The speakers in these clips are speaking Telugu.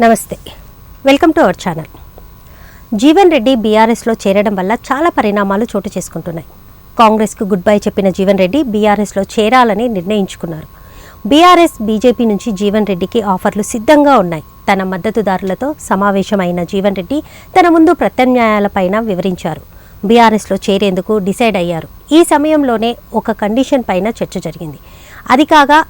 నమస్తే, welcome to our channel. Jeevan Reddy బీఆర్ఎస్లో చేరడం వల్ల చాలా పరిణామాలు చోటు చేసుకుంటున్నాయి. కాంగ్రెస్కు గుడ్ బై చెప్పిన జీవన్ రెడ్డి బీఆర్ఎస్లో చేరాలని నిర్ణయించుకున్నారు. బీఆర్ఎస్ బీజేపీ నుంచి జీవన్ రెడ్డికి ఆఫర్లు సిద్ధంగా ఉన్నాయి. తన మద్దతుదారులతో సమావేశమైన జీవన్ రెడ్డి తన ముందు ప్రత్యామ్నాయాలపైన వివరించారు. బీఆర్ఎస్లో చేరేందుకు డిసైడ్ అయ్యారు. ఈ సమయంలోనే ఒక కండిషన్ పైన చర్చ జరిగింది. అది కాగా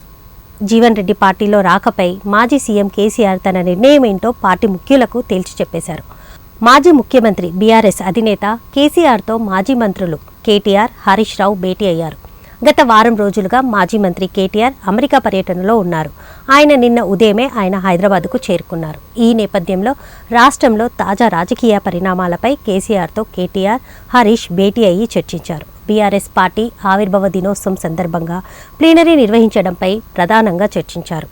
జీవన్ రెడ్డి పార్టీలో రాకపై మాజీ సీఎం కేసీఆర్ తన నిర్ణయం ఏంటో పార్టీ ముఖ్యులకు తేల్చి చెప్పేశారు. మాజీ ముఖ్యమంత్రి బీఆర్ఎస్ అధినేత కేసీఆర్తో మాజీ మంత్రులు కేటీఆర్, హరీష్ రావు భేటీ అయ్యారు. గత వారం రోజులుగా మాజీ మంత్రి కేటీఆర్ అమెరికా పర్యటనలో ఉన్నారు. నిన్న ఉదయమే ఆయన హైదరాబాద్కు చేరుకున్నారు. ఈ నేపథ్యంలో రాష్ట్రంలో తాజా రాజకీయ పరిణామాలపై కేసీఆర్తో కేటీఆర్, హరీష్ భేటీ అయ్యి చర్చించారు. బీఆర్ఎస్ పార్టీ ఆవిర్భావ దినోత్సవం సందర్భంగా ప్లీనరీ నిర్వహించడంపై ప్రధానంగా చర్చించారు.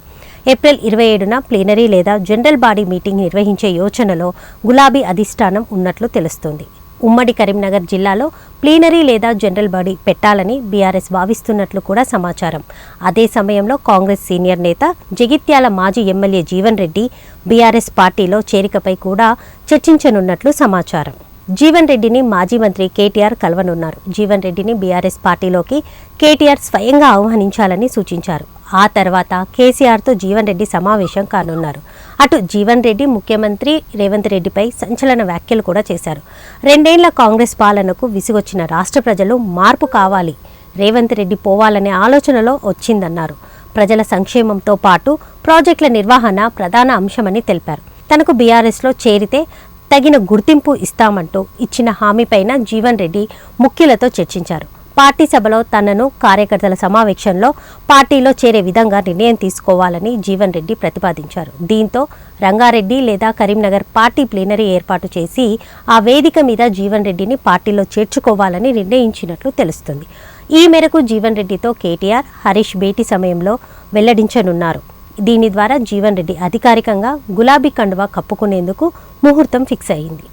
ఏప్రిల్ 27న ప్లీనరీ లేదా జనరల్ బాడీ మీటింగ్ నిర్వహించే యోచనలో గులాబీ అధిష్టానం ఉన్నట్లు తెలుస్తోంది. ఉమ్మడి కరీంనగర్ జిల్లాలో ప్లీనరీ లేదా జనరల్ బాడీ పెట్టాలని బీఆర్ఎస్ భావిస్తున్నట్లు కూడా సమాచారం. అదే సమయంలో కాంగ్రెస్ సీనియర్ నేత జగిత్యాల మాజీ ఎమ్మెల్యే జీవన్ రెడ్డి బీఆర్ఎస్ పార్టీలో చేరికపై కూడా చర్చించనున్నట్లు సమాచారం. జీవన్ రెడ్డిని మాజీ మంత్రి కేటీఆర్ కలవనున్నారు. జీవన్ రెడ్డిని బీఆర్ఎస్ పార్టీలోకి కేటీఆర్ స్వయంగా ఆహ్వానించాలని సూచించారు. ఆ తర్వాత కేసీఆర్తో జీవన్ రెడ్డి సమావేశం కానున్నారు. అటు జీవన్ రెడ్డి ముఖ్యమంత్రి రేవంత్ రెడ్డిపై సంచలన వ్యాఖ్యలు కూడా చేశారు. 2 ఏళ్ల కాంగ్రెస్ పాలనకు విసిగొచ్చిన రాష్ట్ర ప్రజలు మార్పు కావాలి, రేవంత్ రెడ్డి పోవాలనే ఆలోచనలో వచ్చిందన్నారు. ప్రజల సంక్షేమంతో పాటు ప్రాజెక్టుల నిర్వహణ ప్రధాన అంశమని తెలిపారు. తనకు బీఆర్ఎస్లో చేరితే తగిన గుర్తింపు ఇస్తామంటూ ఇచ్చిన హామీపైన జీవన్ రెడ్డి ముఖ్యులతో చర్చించారు. పార్టీ సభలో తనను కార్యకర్తల సమావేశంలో పార్టీలో చేరే విధంగా నిర్ణయం తీసుకోవాలని జీవన్ రెడ్డి ప్రతిపాదించారు. దీంతో రంగారెడ్డి లేదా కరీంనగర్ పార్టీ ప్లీనరీ ఏర్పాటు చేసి ఆ వేదిక మీద జీవన్ రెడ్డిని పార్టీలో చేర్చుకోవాలని నిర్ణయించినట్లు తెలుస్తుంది. ఈ మేరకు జీవన్ రెడ్డితో కేటీఆర్, హరీష్ భేటీ సమయంలో వెల్లడించనున్నారు. దీని ద్వారా జీవన్ రెడ్డి అధికారికంగా గులాబీ కండువా కప్పుకునేందుకు ముహూర్తం ఫిక్స్ అయింది.